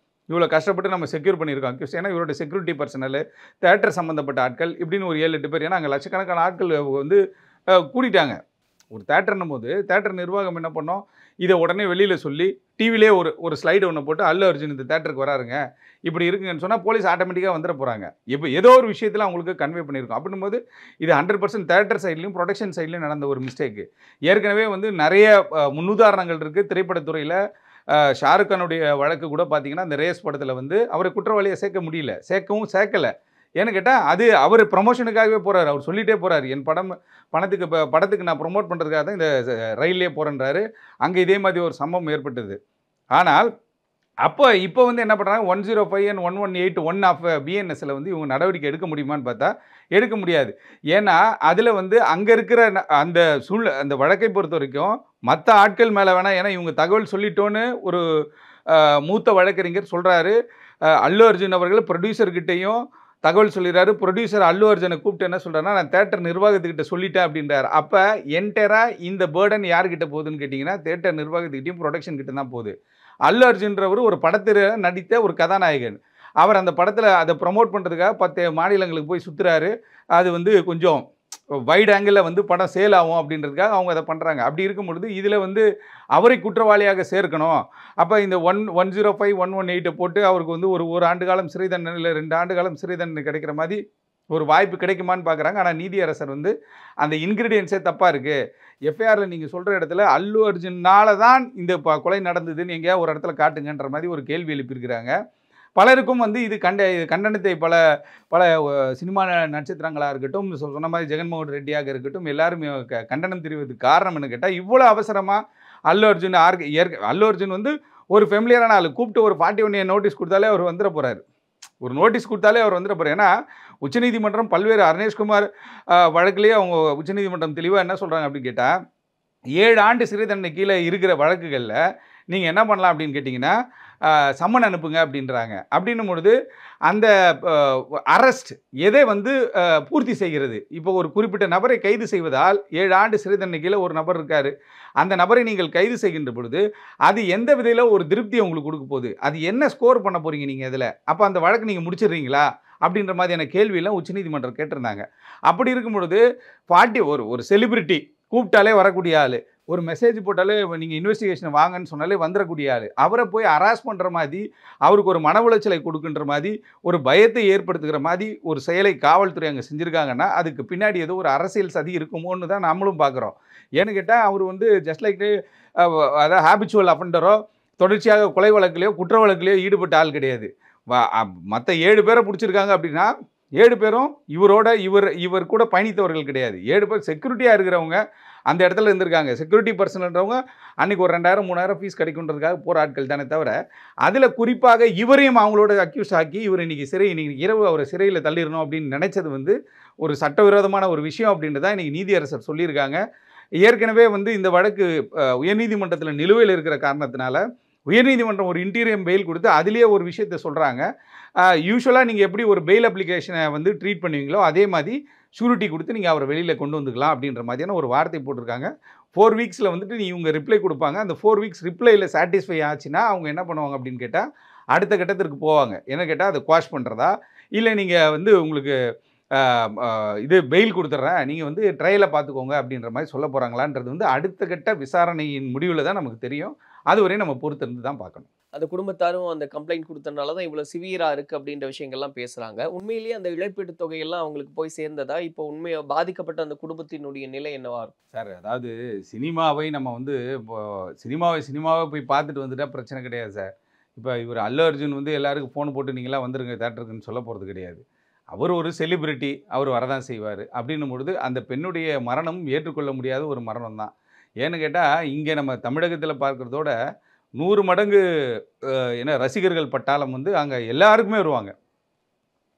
இவ்வளோ கஷ்டப்பட்டு நம்ம செக்யூர் பண்ணியிருக்கோம், ஏன்னா இவரோட செக்யூரிட்டி பர்சனல், தேட்டர் சம்மந்தப்பட்ட ஆட்கள் இப்படின்னு ஒரு 7-8 பேர், ஏன்னா அங்கே லட்சக்கணக்கான ஆட்கள் வந்து கூட்டிட்டாங்க. ஒரு தேட்டர்னும் போது தேட்டர் நிர்வாகம் என்ன பண்ணோம், இதை உடனே வெளியில் சொல்லி டிவிலே ஒரு ஸ்லைடு ஒன்று போட்டு அல்லு அர்ஜுன் இந்த தேட்டருக்கு வராருங்க இப்படி இருக்குங்கன்னு சொன்னால் போலீஸ் ஆட்டோமேட்டிக்காக வந்துட போகிறாங்க. இப்போ ஏதோ ஒரு விஷயத்தில் அவங்களுக்கு கன்வே பண்ணியிருக்கோம். அப்படின்னும் போது இது 100% தேட்டர் சைட்லையும் ப்ரொடக்ஷன் சைட்லையும் நடந்த ஒரு மிஸ்டேக்கு. ஏற்கனவே வந்து நிறைய முன்னுதாரணங்கள் இருக்குது திரைப்படத்துறையில். ஷாருக் கானுடைய வழக்கு கூட பார்த்தீங்கன்னா அந்த ரேஸ் படத்தில் வந்து அவரை குற்றவாளியை சேர்க்கவும் சேர்க்கலை. ஏன்னு கேட்டால் அது அவர் ப்ரமோஷனுக்காகவே போகிறார், அவர் சொல்லிகிட்டே போகிறார், என் படத்துக்கு நான் ப்ரொமோட் பண்ணுறதுக்காக தான் இந்த ரயிலே போகிறேன்றாரு. அங்கே இதே மாதிரி ஒரு சம்பவம் ஏற்பட்டது. ஆனால் இப்போ வந்து என்ன பண்ணுறாங்க, 105 and 1181 ஆஃப் பிஎன்எஸ்ல வந்து இவங்க நடவடிக்கை எடுக்க முடியுமான்னு பார்த்தா எடுக்க முடியாது. ஏன்னா அதில் வந்து அங்கே இருக்கிற அந்த வழக்கை பொறுத்த வரைக்கும் மற்ற ஆட்கள் மேலே வேணால், ஏன்னா இவங்க தகவல் சொல்லிட்டோன்னு ஒரு மூத்த வழக்கறிஞர் சொல்கிறாரு. அல்லு அர்ஜுன் அவர்கள் ப்ரொடியூசர்கிட்டையும் தகவல் சொல்லிடுறாரு. ப்ரொடியூசர் அல்லு அர்ஜுனை கூப்பிட்டு என்ன சொல்கிறாருன்னா, நான் தேட்டர் நிர்வாகத்துக்கிட்ட சொல்லிட்டேன் அப்படின்றார். அப்போ என்டையராக இந்த பேர்டன் யார்கிட்ட போகுதுன்னு கேட்டிங்கன்னா தேட்டர் நிர்வாகத்துக்கிட்டையும் ப்ரொடக்ஷன் கிட்ட தான் போகுது. அல்லு அர்ஜுன்றவர் ஒரு படத்தில் நடித்த ஒரு கதாநாயகன். அவர் அந்த படத்தில் அதை ப்ரமோட் பண்ணுறதுக்காக 10 மாநிலங்களுக்கு போய் சுற்றுறாரு. அது வந்து கொஞ்சம் வைட் ஆங்கிளில் வந்து படம் சேல் ஆகும் அப்படின்றதுக்காக அவங்க அதை பண்ணுறாங்க. அப்படி இருக்கும் பொழுது இதில் வந்து அவரை குற்றவாளியாக சேர்க்கணும். அப்போ இந்த 105, 118 போட்டு அவருக்கு வந்து ஒரு ஆண்டு காலம் சிறை தண்டனை, இல்லை 2 ஆண்டு காலம் சிறை தண்டனை கிடைக்கிற மாதிரி ஒரு வாய்ப்பு கிடைக்குமான்னு பார்க்குறாங்க. ஆனால் நீதியரசர் வந்து அந்த இன்கிரீடியன்ஸே தப்பாக இருக்குது, எஃப்ஐஆரில் நீங்கள் சொல்கிற இடத்துல அல்லு அர்ஜுனால தான் இந்த கொலை நடந்ததுன்னு எங்கேயா ஒரு இடத்துல காட்டுங்கன்ற மாதிரி ஒரு கேள்வி எழுப்பியிருக்கிறாங்க. பலருக்கும் வந்து இது கண்டனத்தை பல சினிமா நட்சத்திரங்களாக இருக்கட்டும், சொன்ன மாதிரி ஜெகன்மோகன் ரெட்டியாக இருக்கட்டும், எல்லாருமே கண்டனம் தெரிவிப்பதுக்கு காரணம் என்ன கேட்டால், இவ்வளோ அவசரமாக அல்லு அர்ஜுன் வந்து ஒரு ஃபெமிலியரான ஆள் கூப்பிட்டு ஒரு 41 நோட்டீஸ் கொடுத்தாலே அவர் வந்துட போகிறாரு. ஒரு நோட்டீஸ் கொடுத்தாலே அவர் வந்துட போகிறார். ஏன்னா உச்சநீதிமன்றம் பல்வேறு அருணேஷ்குமார் வழக்குலேயே அவங்க உச்சநீதிமன்றம் தெளிவாக என்ன சொல்கிறாங்க அப்படின்னு கேட்டால், 7 ஆண்டு சிறை தண்டனை கீழே இருக்கிற வழக்குகளில் நீங்கள் என்ன பண்ணலாம் அப்படின்னு கேட்டிங்கன்னா சம்மன் அனுப்புங்க அப்படின்றாங்க. அப்படின்னும் பொழுது அந்த அரெஸ்ட் எதை வந்து பூர்த்தி செய்கிறது? இப்போ ஒரு குறிப்பிட்ட நபரை கைது செய்வதால் 7 ஆண்டு சிறை தண்டனை கீழே ஒரு நபர் இருக்கார், அந்த நபரை நீங்கள் கைது செய்கின்ற பொழுது அது எந்த விதையில் ஒரு திருப்தியை உங்களுக்கு கொடுக்க போகுது? அது என்ன ஸ்கோர் பண்ண போகிறீங்க நீங்கள் இதில்? அப்போ அந்த வழக்கு நீங்கள் முடிச்சிடுறீங்களா அப்படின்ற மாதிரியான கேள்வியெல்லாம் உச்சநீதிமன்றம் கேட்டிருந்தாங்க. அப்படி இருக்கும் பொழுது ஒரு செலிபிரிட்டி கூப்பிட்டாலே வரக்கூடிய ஆள் ஒரு மெசேஜ் போட்டாலே நீங்கள் இன்வெஸ்டிகேஷன் வாங்கன்னு சொன்னாலே வந்துடக்கூடிய ஆள். அவரை போய் ஹராஸ் பண்ணுற மாதிரி, அவருக்கு ஒரு மன உளைச்சலை கொடுக்குன்ற மாதிரி, ஒரு பயத்தை ஏற்படுத்துகிற மாதிரி ஒரு செயலை காவல்துறை அங்கே செஞ்சுருக்காங்கன்னா அதுக்கு பின்னாடி ஏதோ ஒரு அரசியல் சதி இருக்குமோன்னு தான் நம்மளும் பார்க்குறோம். ஏன்னு கேட்டால் அவர் வந்து ஜஸ்ட் லைக் அதாவது ஹேபிச்சுவல் அஃபண்டரோ தொடர்ச்சியாக கொலை வழக்கிலையோ குற்ற வழக்கிலையோ ஈடுபட்ட ஆள் கிடையாது. மற்ற 7 பேரை பிடிச்சிருக்காங்க அப்படின்னா 7 பேரும் இவர் கூட பயணித்தவர்கள் கிடையாது. 7 பேர் செக்யூரிட்டியாக இருக்கிறவங்க அந்த இடத்துல இருந்திருக்காங்க. செக்யூரிட்டி பர்சன்ன்றவங்க அன்றைக்கி ஒரு 2000 3000 ஃபீஸ் கிடைக்குன்றதுக்காக போகிற ஆட்கள் தானே தவிர, அதில் குறிப்பாக இவரையும் அவங்களோட அக்யூஸ் ஆக்கி இவர் இன்றைக்கி இரவு அவரை சிறையில் தள்ளிடணும் அப்படின்னு நினைச்சது வந்து ஒரு சட்டவிரோதமான ஒரு விஷயம் அப்படின்றது தான் இன்றைக்கி நீதியரசர் சொல்லியிருக்காங்க. ஏற்கனவே வந்து இந்த வழக்கு உயர்நீதிமன்றத்தில் நிலுவையில் இருக்கிற காரணத்தினால உயர்நீதிமன்றம் ஒரு இன்டீரியம் பெயில் கொடுத்து அதிலேயே ஒரு விஷயத்தை சொல்கிறாங்க. யூஸ்வலாக நீங்கள் எப்படி ஒரு பெயில் அப்ளிகேஷனை வந்து ட்ரீட் பண்ணுவீங்களோ அதே மாதிரி ஷூரிட்டி கொடுத்து நீங்கள் அவரை வெளியில் கொண்டு வந்துக்கலாம் அப்படின்ற மாதிரியான ஒரு வார்த்தை போட்டிருக்காங்க. 4 வீக்ஸில் வந்துட்டு இவங்க ரிப்ளை கொடுப்பாங்க. அந்த 4 வீக்ஸ் ரிப்ளையில் சாட்டிஸ்ஃபை ஆச்சுன்னா அவங்க என்ன பண்ணுவாங்க அப்படின்னு கேட்டால் அடுத்த கட்டத்திற்கு போவாங்க. என்ன கேட்டால் அதை குவாஷ் பண்ணுறதா, இல்லை நீங்கள் வந்து உங்களுக்கு இது பெயில் கொடுத்துட்றேன், நீங்கள் வந்து ட்ரையலை பார்த்துக்கோங்க அப்படின்ற மாதிரி சொல்ல போகிறாங்களான்றது வந்து அடுத்த கட்ட விசாரணையின் முடிவில் தான் நமக்கு தெரியும். அதுவரை நம்ம பொறுத்திருந்து தான் பார்க்கணும். அந்த குடும்பத்தாரும் அந்த கம்ப்ளைண்ட் கொடுத்தனால தான் இவ்வளோ சிவியரா இருக்குது அப்படின்ற விஷயங்கள்லாம் பேசுகிறாங்க. உண்மையிலேயே அந்த இழப்பீட்டு தொகையெல்லாம் அவங்களுக்கு போய் சேர்ந்ததா? இப்போ உண்மையாக பாதிக்கப்பட்ட அந்த குடும்பத்தினுடைய நிலை என்னவா இருக்கும் சார்? அதாவது சினிமாவை நம்ம வந்து இப்போ சினிமாவை போய் பார்த்துட்டு வந்துட்டால் பிரச்சனை கிடையாது சார். இப்போ இவர் அல்லு அர்ஜுன் வந்து எல்லாருக்கும் ஃபோன் போட்டு நீங்களாம் வந்துருங்க தேட்டருக்குன்னு சொல்ல போகிறது கிடையாது. அவர் ஒரு செலிபிரிட்டி, அவர் வரதான் செய்வார். அப்படின்னும் பொழுது அந்த பெண்ணுடைய மரணம் ஏற்றுக்கொள்ள முடியாத ஒரு மரணம் தான். ஏன்னு கேட்டால் இங்கே நம்ம தமிழகத்தில் பார்க்குறதோட 100 மடங்கு ரசிகர்கள் பட்டாளம் வந்து அங்கே எல்லாருக்குமே வருவாங்க.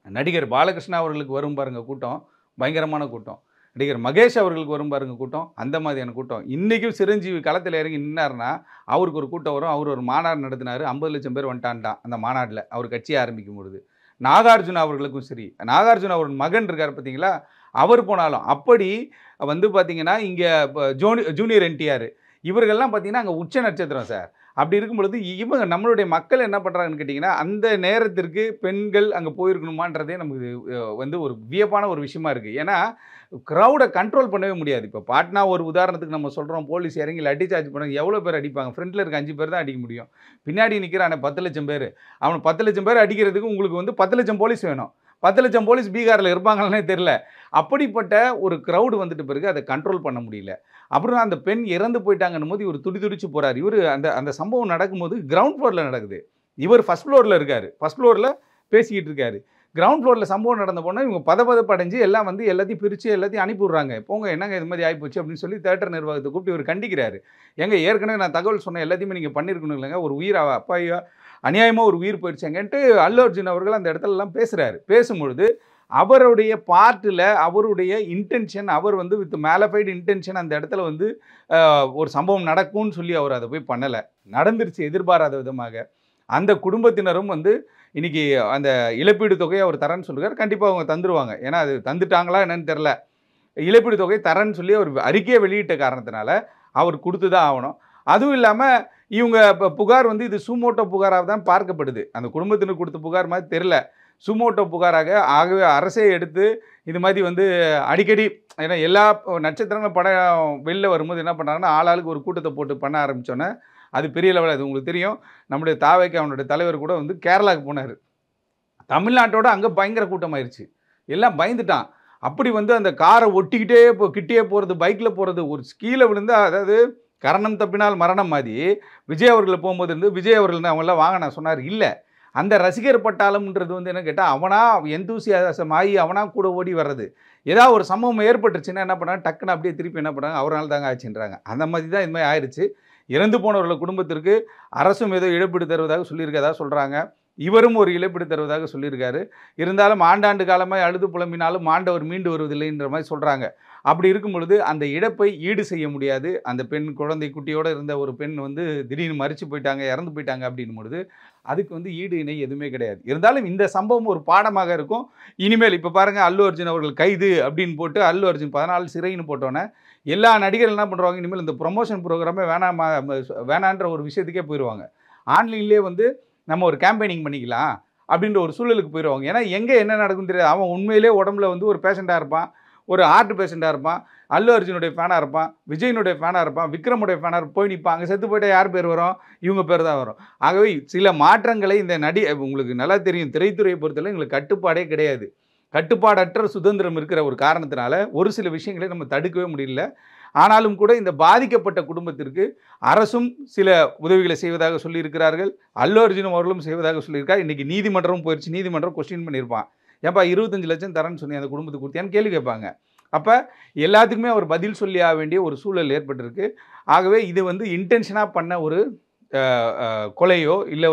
நடிகர் பாலகிருஷ்ணா அவர்களுக்கு வரும் பாருங்க கூட்டம், பயங்கரமான கூட்டம். நடிகர் மகேஷ் அவர்களுக்கு வரும் பாருங்க கூட்டம், அந்த மாதிரியான கூட்டம். இன்றைக்கும் சிரஞ்சீவி களத்தில் இறங்கி நின்னார்னா அவருக்கு ஒரு கூட்டம் வரும். அவர் ஒரு மாநாடு நடத்தினார், 50 லட்சம் பேர் வந்துட்டான்டான் அந்த மாநாட்டில் அவர் கட்சியை ஆரம்பிக்கும் பொழுது. நாகார்ஜுனா அவர்களுக்கும் சரி, நாகார்ஜுனா அவர் மகன் இருக்கார் பார்த்தீங்களா, அவர் போனாலும் அப்படி வந்து பார்த்தீங்கன்னா இங்கே ஜூனியர் என்டிஆர் இவர்கள்லாம் பார்த்தீங்கன்னா அங்கே உச்ச நட்சத்திரம் சார். அப்படி இருக்கும் பொழுது இவங்க நம்மளுடைய மக்கள் என்ன பண்ணுறாங்கன்னு கேட்டிங்கன்னா, அந்த நேரத்திற்கு பெண்கள் அங்கே போயிருக்கணுமான்றதே நமக்கு வந்து ஒரு வியப்பான ஒரு விஷயமா இருக்குது. ஏன்னா க்ரௌடை கண்ட்ரோல் பண்ணவே முடியாது. இப்போ பாட்னா ஒரு உதாரணத்துக்கு நம்ம சொல்கிறோம், போலீஸ் இறங்கி லட்டி சார்ஜ் பண்ண எவ்வளோ பேர் அடிப்பாங்க? ஃப்ரண்ட்டில் இருக்க 5 பேர் தான் அடிக்க முடியும். பின்னாடி நிற்கிறான 10 லட்சம் பேர், அவன் 10 லட்சம் பேர் அடிக்கிறதுக்கு உங்களுக்கு வந்து 10 லட்சம் போலீஸ் வேணும். 10 லட்சம் போலீஸ் பீகாரில் இருப்பாங்கன்னே தெரில. அப்படிப்பட்ட ஒரு க்ரௌடு வந்துட்டு பிறகு அதை கண்ட்ரோல் பண்ண முடியல. அப்புறம் அந்த பெண் இறந்து போயிட்டாங்கன்னும் போது இவர் துடிச்சு போகிறார். இவர் அந்த சம்பவம் நடக்கும்போது கிரவுண்ட் ஃப்ளோரில் நடக்குது. இவர் ஃபஸ்ட் ஃப்ளோரில் இருக்கார், ஃபஸ்ட் ஃப்ளோரில் பேசிக்கிட்டு இருக்காரு. கிரவுண்ட் ஃப்ளோரில் சம்பவம் நடந்த போனால் இவங்க பதப்படைஞ்சு எல்லாம் வந்து எல்லாத்தையும் பிரித்து எல்லாத்தையும் அனுப்பிவிட்றாங்க. போங்க என்னங்க இது மாதிரி ஆகிப்போச்சு அப்படின்னு சொல்லி தியேட்டர் நிர்வாகத்தை கூப்பிட்டு இவர் கண்டிக்கிறாரு. ஏற்கனவே நான் தகவல் சொன்ன எல்லாத்தையுமே நீங்கள் பண்ணியிருக்கணும் இல்லைங்க, ஒரு உயிர் அப்பாயா அநியாயமாக ஒரு உயிர் போயிடுச்சாங்கன்ட்டு அல்லு அர்ஜுன் அவர்கள் அந்த இடத்துலலாம் பேசுகிறாரு. பேசும்பொழுது அவருடைய பார்ட்டில் அவருடைய இன்டென்ஷன், அவர் வந்து வித் மேலஃபைடு இன்டென்ஷன் அந்த இடத்துல வந்து ஒரு சம்பவம் நடக்கும்னு சொல்லி அவர் அதை போய் பண்ணலை. நடந்துருச்சு எதிர்பாராத விதமாக. அந்த குடும்பத்தினரும் வந்து இன்றைக்கி அந்த இழப்பீடு தொகையை அவர் தரேன்னு சொல்லுறாரு. கண்டிப்பாக அவங்க தந்துடுவாங்க. ஏன்னா அது தந்துட்டாங்களா என்னன்னு தெரில. இழப்பீடு தொகை தரேன்னு சொல்லி அவர் அறிக்கையை வெளியிட்ட காரணத்தினால அவர் கொடுத்து தான் ஆகணும். அதுவும் இல்லாமல் இவங்க இப்போ புகார் வந்து இது சுமோட்டோ புகாராக தான் பார்க்கப்படுது. அந்த குடும்பத்தினர் கொடுத்த புகார் மாதிரி தெரில, சுமோட்டோ புகாராக. ஆகவே அரசே எடுத்து இது மாதிரி வந்து அடிக்கடி, ஏன்னா எல்லா நட்சத்திரங்கள் படம் வெளில வரும்போது என்ன பண்ணுறாங்கன்னா ஆளாளுக்கு ஒரு கூட்டத்தை போட்டு பண்ண ஆரம்பித்தோன்னே அது பெரிய லெவலில். அது உங்களுக்கு தெரியும், நம்முடைய தாவேக்கு அவனுடைய தலைவர் கூட வந்து கேரளாவுக்கு போனார். தமிழ்நாட்டோட அங்கே பயங்கர கூட்டமாயிருச்சு, எல்லாம் பயந்துட்டான். அப்படி வந்து அந்த காரை ஒட்டிக்கிட்டே கிட்டே போகிறது, பைக்கில் போகிறது, ஒரு கீழே விழுந்து, அதாவது கரணம் தப்பினால் மரணம் மாதிரி விஜய் அவர்களை போகும்போது இருந்து விஜய் அவர்கள் அவங்களாம் வாங்க நான் சொன்னார். இல்லை, அந்த ரசிகர் பட்டாளம்ன்றது வந்து என்ன கேட்டால் அவனா எந்தூசியாசம் ஆகி அவனா கூட ஓடி வர்றது. ஏதாவது ஒரு சம்பவம் ஏற்பட்டுருச்சுன்னா என்ன பண்ணாங்க, டக்குன்னு அப்படியே திருப்பி என்ன பண்ணாங்க, அவரால் தாங்க ஆச்சுன்றாங்க. அந்த மாதிரி தான் இது மாதிரி ஆயிடுச்சு. இறந்து போனவர்கள் குடும்பத்திற்கு அரசும் ஏதோ இழப்பீடு தருவதாக சொல்லியிருக்கதா சொல்கிறாங்க. இவரும் ஒரு இழப்பீடு தருவதாக சொல்லியிருக்காரு. இருந்தாலும் ஆண்டாண்டு காலமாக அழுது புலம்பினாலும் ஆண்டவர் மீண்டு வருவதில்லைன்ற மாதிரி சொல்கிறாங்க. அப்படி இருக்கும் பொழுது அந்த இழப்பை ஈடு செய்ய முடியாது. அந்த பெண் குழந்தை குட்டியோடு இருந்த ஒரு பெண் வந்து திடீர்னு மரிச்சு போயிட்டாங்க, இறந்து போயிட்டாங்க அப்படின்னும் பொழுது அதுக்கு வந்து ஈடு இணை எதுவுமே கிடையாது. இருந்தாலும் இந்த சம்பவம் ஒரு பாடமாக இருக்கும். இனிமேல் இப்போ பாருங்கள், அல்லு அர்ஜுன் அவர்கள் கைது அப்படின்னு போட்டு அல்லு அர்ஜுன் 14 சிறைன்னு போட்டோன்னே எல்லா நடிகர்கள் என்ன பண்ணுறாங்க, இனிமேல் இந்த ப்ரொமோஷன் ப்ரோக்ராமே வேணான்ற ஒரு விஷயத்துக்கே போயிடுவாங்க. ஆன்லைன்லேயே வந்து நம்ம ஒரு கேம்பெயினிங் பண்ணிக்கலாம் அப்படின்ற ஒரு சூழலுக்கு போயிடுவாங்க. ஏன்னா எங்கே என்ன நடக்குன்னு தெரியாது. அவன் உண்மையிலே உடம்புல வந்து ஒரு பேஷண்ட்டாக இருப்பான், ஒரு ஹார்ட் பேஷண்ட்டாக இருப்பான், அல்லு அர்ஜுனுடைய ஃபேனாக இருப்பான், விஜயனுடைய ஃபேனாக இருப்பான், விக்ரமுடைய ஃபேனாக போய் நிற்பான். அங்கே செத்து போயிட்டால் யார் பேர் வரும்? இவங்க பேர் தான் வரும். ஆகவே சில மாற்றங்களை இந்த உங்களுக்கு நல்லா தெரியும், திரைத்துறையை பொறுத்தவரை எங்களுக்கு கட்டுப்பாடே கிடையாது. கட்டுப்பாடற்ற சுதந்திரம் இருக்கிற ஒரு காரணத்தினால ஒரு சில விஷயங்களை நம்ம தடுக்கவே முடியல. ஆனாலும் கூட இந்த பாதிக்கப்பட்ட குடும்பத்திற்கு அரசும் சில உதவிகளை செய்வதாக சொல்லியிருக்கிறார்கள், அல்லு அர்ஜுனும் அவர்களும் செய்வதாக சொல்லியிருக்கார். இன்றைக்கி நீதிமன்றமும் போயிடுச்சு. நீதிமன்றம் கொஸ்டின் பண்ணியிருப்பான், ஏன்பா 25 லட்சம் தரேன்னு சொன்னி அந்த குடும்பத்துக்கு கொடுத்தியான்னு கேள்வி கேட்பாங்க. அப்போ எல்லாத்துக்குமே அவர் பதில் சொல்லி ஆக வேண்டிய ஒரு சூழல் ஏற்பட்டிருக்கு. ஆகவே இது இன்டென்ஷனாக பண்ண ஒரு கொலையோ இல்லை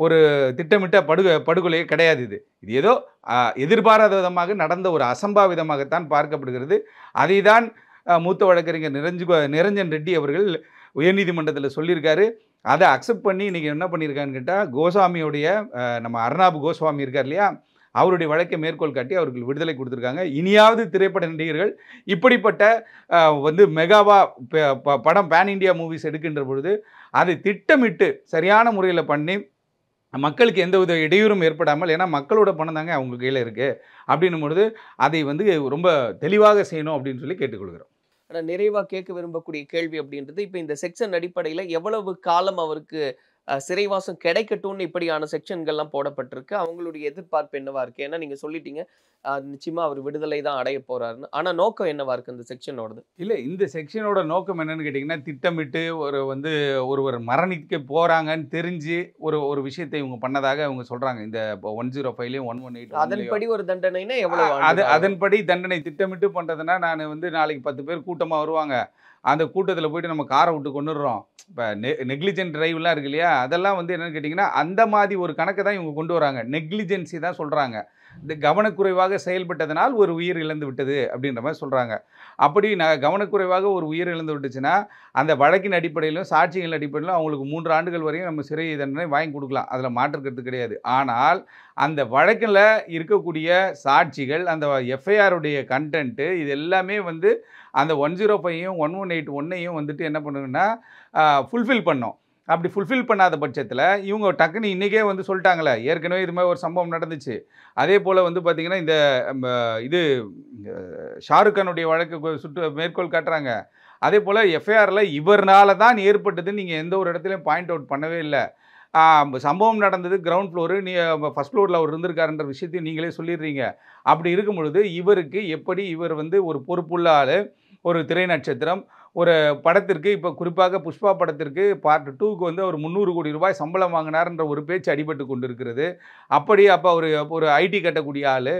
ஒரு திட்டமிட்ட படுகொலையோ கிடையாது. இது ஏதோ எதிர்பாராத விதமாக நடந்த ஒரு அசம்பாவிதமாகத்தான் பார்க்கப்படுகிறது. அதை தான் மூத்த வழக்கறிஞர் நிரஞ்சன் ரெட்டி அவர்கள் உயர்நீதிமன்றத்தில் சொல்லியிருக்காரு. அதை அக்செப்ட் பண்ணி இன்றைக்கி என்ன பண்ணியிருக்கான்னு கேட்டால், கோஸ்வாமியோடைய நம்ம அர்னாப் கோஸ்வாமி இருக்கார் இல்லையா, அவருடைய வழக்கை மேற்கோள் காட்டி அவர்கள் விடுதலை கொடுத்துருக்காங்க. இனியாவது திரைப்பட நடிகர்கள் இப்படிப்பட்ட மெகாவா படம் பேன் இண்டியா மூவிஸ் எடுக்கின்ற பொழுது அதை திட்டமிட்டு சரியான முறையில் பண்ணி மக்களுக்கு எந்தவித இடையூறும் ஏற்படாமல், ஏன்னா மக்களோட பணம் தாங்க அவங்க கையில் இருக்குது அப்படின்னும் பொழுது அதை ரொம்ப தெளிவாக செய்யணும் அப்படின்னு சொல்லி கேட்டுக்கொள்கிறோம். ஆனால் நிறைவாக கேட்க விரும்பக்கூடிய கேள்வி அப்படின்றது, இப்போ இந்த செக்ஷன் அடிப்படையில் எவ்வளவு காலம் அவருக்கு சிறைவாசம் கிடைக்கட்டும்னு இப்படியான செக்ஷன்கள்லாம் போடப்பட்டிருக்கு. அவங்களுடைய எதிர்பார்ப்பு என்னவா இருக்குது? ஏன்னா நீங்கள் சொல்லிட்டீங்க நிச்சயமாக அவர் விடுதலை தான் அடைய போகிறாருன்னு. ஆனால் நோக்கம் என்னவா இருக்குது இந்த செக்ஷனோடது? இல்லை, இந்த செக்ஷனோட நோக்கம் என்னன்னு கேட்டிங்கன்னா, திட்டமிட்டு ஒருவர் மரணிக்க போகிறாங்கன்னு தெரிஞ்சு ஒரு விஷயத்தை இவங்க பண்ணதாக அவங்க சொல்கிறாங்க. இந்த 105லையும் 118 அதன்படி ஒரு தண்டனைனா எவ்வளோ? அதன்படி தண்டனை திட்டமிட்டு பண்ணுறதுனா, நான் நாளைக்கு 10 பேர் கூட்டமாக வருவாங்க, அந்த கூட்டத்தில் போய்ட்டு நம்ம காரை விட்டு கொண்டுடுறோம். இப்போ நெக்லிஜென்ட் டிரைவ்லாம் இருக்கு இல்லையா, அதெல்லாம் என்னென்னு கேட்டிங்கன்னா அந்த மாதிரி ஒரு கணக்கை தான் இவங்க கொண்டு வராங்க. நெக்லிஜென்சி தான் சொல்கிறாங்க. இந்த கவனக்குறைவாக செயல்பட்டதனால் ஒரு உயிர் இழந்து விட்டது அப்படின்ற மாதிரி சொல்கிறாங்க. அப்படி கவனக்குறைவாக ஒரு உயிர் இழந்து விட்டுச்சுன்னா அந்த வழக்கின் அடிப்படையிலும் சாட்சிகளின் அடிப்படையிலும் அவங்களுக்கு 3 ஆண்டுகள் வரையும் நம்ம சிறை தண்டனை வாங்கி கொடுக்கலாம். அதில் மாற்றுக்கிறது கிடையாது. ஆனால் அந்த வழக்கில் இருக்கக்கூடிய சாட்சிகள், அந்த எஃப்ஐஆருடைய கண்டென்ட்டு, இது எல்லாமே அந்த 105யும் 118 என்ன பண்ணுங்கன்னா ஃபுல்ஃபில் பண்ணோம். அப்படி ஃபுல்ஃபில் பண்ணாத பட்சத்தில் இவங்க டக்குன்னு இன்றைக்கே சொல்லிட்டாங்களே, ஏற்கனவே இது மாதிரி ஒரு சம்பவம் நடந்துச்சு. அதே போல் பார்த்திங்கன்னா இது ஷாருக் கானுடைய வழக்கு மேற்கோள் காட்டுறாங்க. அதே போல் எஃப்ஐஆரில் இவர்னால தான் ஏற்பட்டதுன்னு நீங்கள் எந்த ஒரு இடத்துலையும் பாயிண்ட் அவுட் பண்ணவே இல்லை. சம்பவம் நடந்தது கிரவுண்ட் ஃப்ளோரு, ஃபஸ்ட் ஃப்ளோரில் அவர் இருந்திருக்காருன்ற விஷயத்தையும் நீங்களே சொல்லிடுறீங்க. அப்படி இருக்கும் பொழுது இவருக்கு எப்படி இவர் ஒரு பொறுப்புள்ள ஆள், ஒரு திரை நட்சத்திரம், ஒரு படத்திற்கு இப்போ குறிப்பாக புஷ்பா படத்திற்கு பார்ட் 2க்கு ஒரு 300 கோடி ரூபாய் சம்பளம் வாங்கினார்ன்ற ஒரு பேச்சு அடிபட்டு கொண்டு இருக்கிறது. அப்படி அப்போ ஒரு ஐடி கட்டக்கூடிய ஆள்,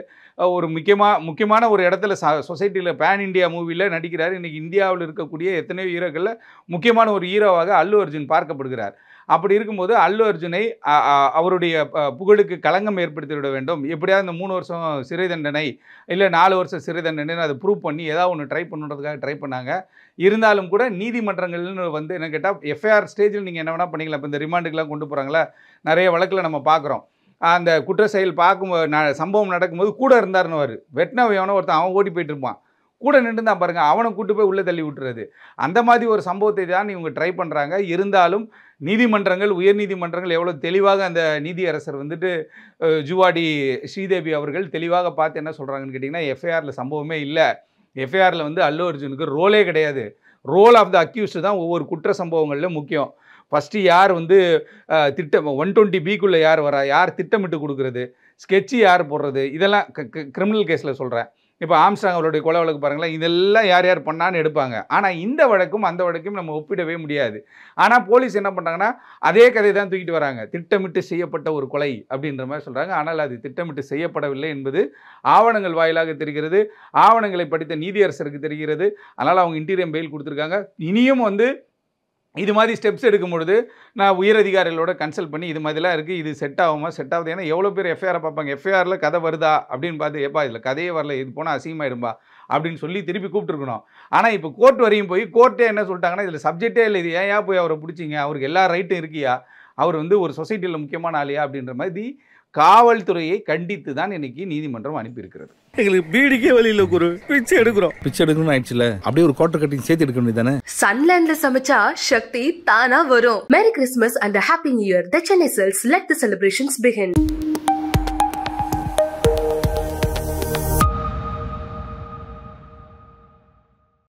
ஒரு முக்கியமான ஒரு இடத்துல சொசைட்டியில் பேன் இண்டியா மூவியில் நடிக்கிறார். இன்றைக்கி இந்தியாவில் இருக்கக்கூடிய எத்தனையோ ஹீரோக்களில் முக்கியமான ஒரு ஹீரோவாக அல்லு அர்ஜுன் பார்க்கப்படுகிறார். அப்படி இருக்கும்போது அல்லு அர்ஜுனை அவருடைய புகழுக்கு களங்கம் ஏற்படுத்தி விட வேண்டும், எப்படியாவது இந்த 3 வருஷம் சிறை தண்டனை இல்லை 4 வருஷம் சிறை தண்டனைன்னு அதை ப்ரூவ் பண்ணி ஏதாவது ஒன்று ட்ரை பண்ணுறதுக்காக ட்ரை பண்ணாங்க. இருந்தாலும் கூட நீதிமன்றங்கள்னு என்ன கேட்டால் எஃப்ஐஆர் ஸ்டேஜில் நீங்கள் என்ன வேணால் பண்ணிக்கலாம். இப்போ இந்த ரிமாண்டுக்கெலாம் கொண்டு போகிறாங்களா, நிறைய வழக்கில் நம்ம பார்க்குறோம். அந்த குற்ற செயல் சம்பவம் நடக்கும்போது கூட இருந்தாருன்னு வெட்டினவன் ஒருத்தன் அவன் ஓடி போயிட்டு இருப்பான், கூட நின்று தான் பாருங்கள், அவனை கூட்டு போய் உள்ளே தள்ளி விட்டுறது. அந்த மாதிரி ஒரு சம்பவத்தை தான் இவங்க ட்ரை பண்ணுறாங்க. இருந்தாலும் நீதிமன்றங்கள், உயர் நீதிமன்றங்கள் எவ்வளோ தெளிவாக அந்த நீதியரசர் ஜுவாடி ஸ்ரீதேவி அவர்கள் தெளிவாக பார்த்து என்ன சொல்கிறாங்கன்னு கேட்டிங்கன்னா, எஃப்ஐஆரில் சம்பவமே இல்லை, எஃப்ஐஆரில் அல்லு அர்ஜுனுக்கு ரோலே கிடையாது, ரோல் ஆஃப் த அக்யூஸ்டு தான் ஒவ்வொரு குற்ற சம்பவங்களில் முக்கியம். ஃபஸ்ட்டு யார் 120Bக்குள்ளே யார் வரா, யார் திட்டமிட்டு கொடுக்குறது, ஸ்கெட்சு யார் போடுறது, இதெல்லாம் கிரிமினல் கேஸில் சொல்கிறேன். இப்போ ஆம்ஸ்ட்ராங் அவருடைய கொலை வழக்கு பாருங்களேன், இதெல்லாம் யார் யார் பண்ணான்னு எடுப்பாங்க. ஆனால் இந்த வழக்கும் அந்த வழக்கும் நம்ம ஒப்பிடவே முடியாது. ஆனால் போலீஸ் என்ன பண்ணுறாங்கன்னா அதே கதையை தான் தூக்கிட்டு வராங்க, திட்டமிட்டு செய்யப்பட்ட ஒரு கொலை அப்படின்ற மாதிரி சொல்கிறாங்க. ஆனால் அது திட்டமிட்டு செய்யப்படவில்லை என்பது ஆவணங்கள் வாயிலாக தெரிகிறது, ஆவணங்களை படித்த நீதியரசருக்கு தெரிகிறது. அதனால் அவங்க இன்டீரியம் பெயில் கொடுத்துருக்காங்க. இனியும் இது மாதிரி ஸ்டெப்ஸ் எடுக்கும் பொழுது நான் உயர் அதிகாரிகளோட கன்சல்ட் பண்ணி இது மாதிரிலாம் இருக்குது, இது செட் ஆகுமா, செட் ஆகுது. ஏன்னா எவ்வளோ பேர் எஃப்ஐஆரை பார்ப்பாங்க, எஃப்ஐஆரில் கதை வருதா அப்படின்னு பார்த்து, ஏப்பா இதில் கதையே வரல, இது போனால் அசிங்கமாயிடும்பா அப்படின்னு சொல்லி திருப்பி கூப்பிட்டுருக்கணும். ஆனால் இப்போ கோர்ட் வரையும் போய் கோர்ட்டே என்ன சொல்லிட்டாங்கன்னா, இதில் சப்ஜெக்டே இல்லை, இது ஏன் போய் அவரை பிடிச்சிங்க, அவருக்கு எல்லா ரைட்டும் இருக்கியா, அவர் ஒரு சொசைட்டியில் முக்கியமான ஆளியா அப்படின்ற மாதிரி காவல்துறையை கண்டித்து தான் இன்னைக்கு நீதிமன்றம் அனுப்பியிருக்கிறது. எங்களுக்கு பீடிக்கே வழியில் குரு, பிச்சை எடுக்கணும்னு ஆயிடுச்சுல, அப்படியே ஒரு குவார்டர் கட்டிங் சேர்த்து எடுக்க வேண்டியதானே. சன்லேண்ட்ல சமைச்சா சக்தி தானா வரும். Merry Christmas and happy new year. The Chennai Silks, let the celebrations begin.